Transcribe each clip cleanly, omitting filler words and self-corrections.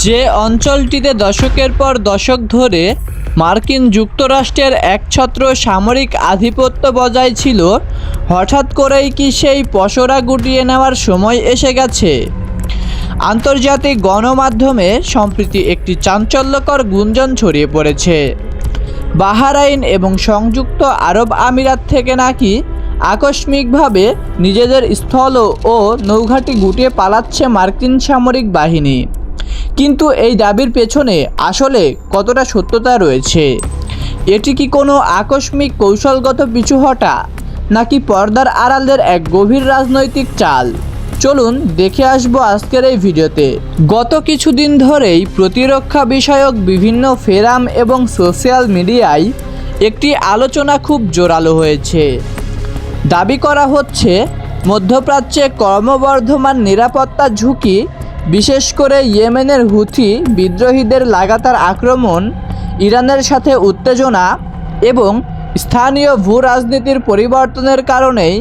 যে অঞ্চলটিতে দশকের পর দশক ধরে মার্কিন যুক্তরাষ্ট্রের একছত্র সামরিক আধিপত্য বজায় ছিল, হঠাৎ করেই কি সেই পসরা গুটিয়ে নেওয়ার সময় এসে গেছে? আন্তর্জাতিক গণমাধ্যমে সম্প্রতি একটি চাঞ্চল্যকর গুঞ্জন ছড়িয়ে পড়েছে। বাহরাইন এবং সংযুক্ত আরব আমিরাত থেকে নাকি আকস্মিকভাবে নিজেদের স্থল ও নৌঘাঁটি গুটিয়ে পালাচ্ছে মার্কিন সামরিক বাহিনী। কিন্তু এই দাবির পেছনে আসলে কতটা সত্যতা রয়েছে? এটি কি কোনো আকস্মিক কৌশলগত পিছুহটা, নাকি পর্দার আড়ালের এক গভীর রাজনৈতিক চাল? চলুন দেখে আসবো আজকের এই ভিডিওতে। গত কিছুদিন ধরেই প্রতিরক্ষা বিষয়ক বিভিন্ন ফোরাম এবং সোশ্যাল মিডিয়ায় একটি আলোচনা খুব জোরালো হয়েছে। দাবি করা হচ্ছে, মধ্যপ্রাচ্যে ক্রমবর্ধমান নিরাপত্তা ঝুঁকি, বিশেষ করে ইয়েমেনের হুথি বিদ্রোহীদের লাগাতার আক্রমণ, ইরানের সাথে উত্তেজনা এবং স্থানীয় ভূরাজনীতির পরিবর্তনের কারণেই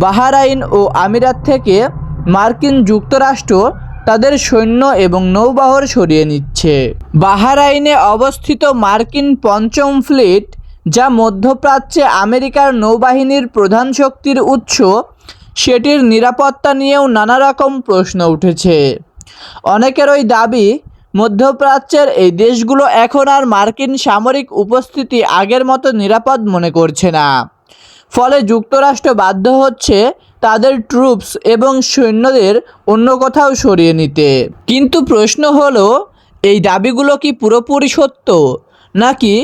বাহরাইন ও আমিরাত থেকে মার্কিন যুক্তরাষ্ট্র তাদের সৈন্য এবং নৌবহর সরিয়ে নিচ্ছে। বাহরাইনে অবস্থিত মার্কিন পঞ্চম ফ্লিট, যা মধ্যপ্রাচ্যে আমেরিকার নৌবাহিনীর প্রধান শক্তির উৎস, সেটির নিরাপত্তা নিয়েও নানা রকম প্রশ্ন উঠেছে। অনেকের ওই দাবি, মধ্যপ্রাচ্যের এই দেশগুলো এখন আর মার্কিন সামরিক উপস্থিতি আগের মতো নিরাপদ মনে করছে না, ফলে যুক্তরাষ্ট্র বাধ্য হচ্ছে তাদের ট্রুপস এবং সৈন্যদের অন্য কোথাও সরিয়ে নিতে। কিন্তু প্রশ্ন হলো, এই দাবিগুলো কি পুরোপুরি সত্য, নাকি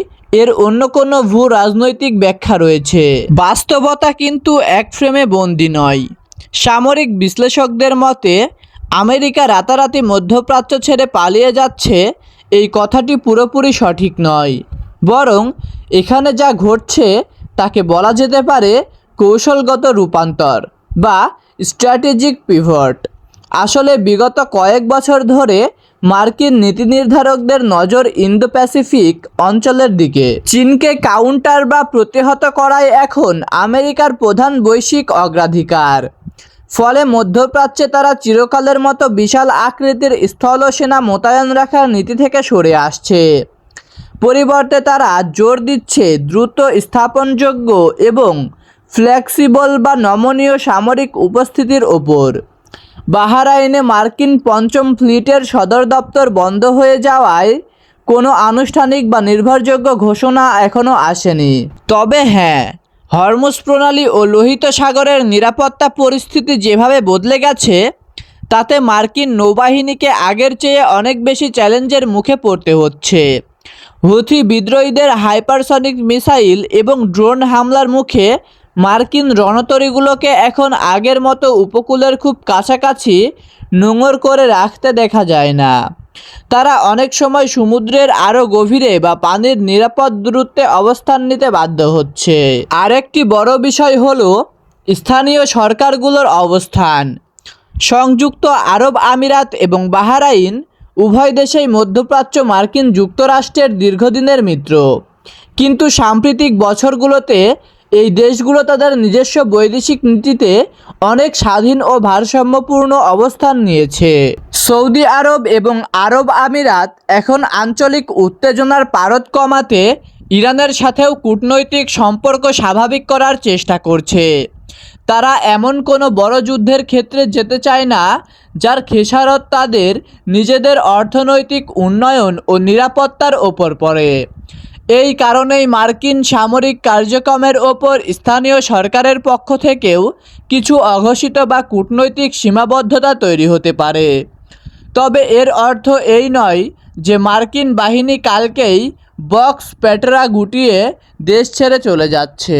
এর অন্য কোনো ভূ রাজনৈতিক ব্যাখ্যা রয়েছে? বাস্তবতা কিন্তু এক ফ্রেমে বন্দী নয়। সামরিক বিশ্লেষকদের মতে, আমেরিকা রাতারাতি মধ্যপ্রাচ্য ছেড়ে পালিয়ে যাচ্ছে এই কথাটি পুরোপুরি সঠিক নয়, বরং এখানে যা ঘটছে তাকে বলা যেতে পারে কৌশলগত রূপান্তর বা স্ট্র্যাটেজিক পিভট। আসলে বিগত কয়েক বছর ধরে মার্কিন নীতি নির্ধারকদের নজর ইন্দো প্যাসিফিক অঞ্চলের দিকে। চীনকে কাউন্টার বা প্রতিহত করাই এখন আমেরিকার প্রধান বৈশ্বিক অগ্রাধিকার। ফলে মধ্যপ্রাচ্যে তারা চিরকালের মতো বিশাল আকৃতির স্থলসেনা মোতায়েন রাখার নীতি থেকে সরে আসছে। পরিবর্তে তারা জোর দিচ্ছে দ্রুত স্থাপনযোগ্য এবং ফ্লেক্সিবল বা নমনীয় সামরিক উপস্থিতির ওপর। বাহরাইনে মার্কিন পঞ্চম ফ্লিটের সদর দপ্তর বন্ধ হয়ে যাওয়ায় কোনো আনুষ্ঠানিক বা নির্ভরযোগ্য ঘোষণা এখনও আসেনি। তবে হ্যাঁ, হরমুজ প্রণালী ও লোহিত সাগরের নিরাপত্তা পরিস্থিতি যেভাবে বদলে গেছে, তাতে মার্কিন নৌবাহিনীকে আগের চেয়ে অনেক বেশি চ্যালেঞ্জের মুখে পড়তে হচ্ছে। হুথি বিদ্রোহীদের হাইপারসনিক মিসাইল এবং ড্রোন হামলার মুখে মার্কিন রণতরীগুলোকে এখন আগের মতো উপকূলের খুব কাছাকাছি নোঙর করে রাখতে দেখা যায় না। তারা অনেক সময় সমুদ্রের আরও গভীরে বা পানির নিরাপদ দূরত্বে অবস্থান নিতে বাধ্য হচ্ছে। আরেকটি বড় বিষয় হলো স্থানীয় সরকারগুলোর অবস্থান। সংযুক্ত আরব আমিরাত এবং বাহরাইন উভয় দেশেই মধ্যপ্রাচ্য মার্কিন যুক্তরাষ্ট্রের দীর্ঘদিনের মিত্র, কিন্তু সাম্প্রতিক বছরগুলোতে এই দেশগুলো তাদের নিজস্ব বৈদেশিক নীতিতে অনেক স্বাধীন ও ভারসাম্যপূর্ণ অবস্থান নিয়েছে। সৌদি আরব এবং আরব আমিরাত এখন আঞ্চলিক উত্তেজনার পারদ কমাতে ইরানের সাথেও কূটনৈতিক সম্পর্ক স্বাভাবিক করার চেষ্টা করছে। তারা এমন কোনো বড় যুদ্ধের ক্ষেত্রে যেতে চায় না যার খেসারত তাদের নিজেদের অর্থনৈতিক উন্নয়ন ও নিরাপত্তার ওপর পড়ে। এই কারণেই মার্কিন সামরিক কার্যক্রমের ওপর স্থানীয় সরকারের পক্ষ থেকেও কিছু অঘোষিত বা কূটনৈতিক সীমাবদ্ধতা তৈরি হতে পারে। তবে এর অর্থ এই নয় যে মার্কিন বাহিনী কালকেই বক্স পেটরা গুটিয়ে দেশ ছেড়ে চলে যাচ্ছে।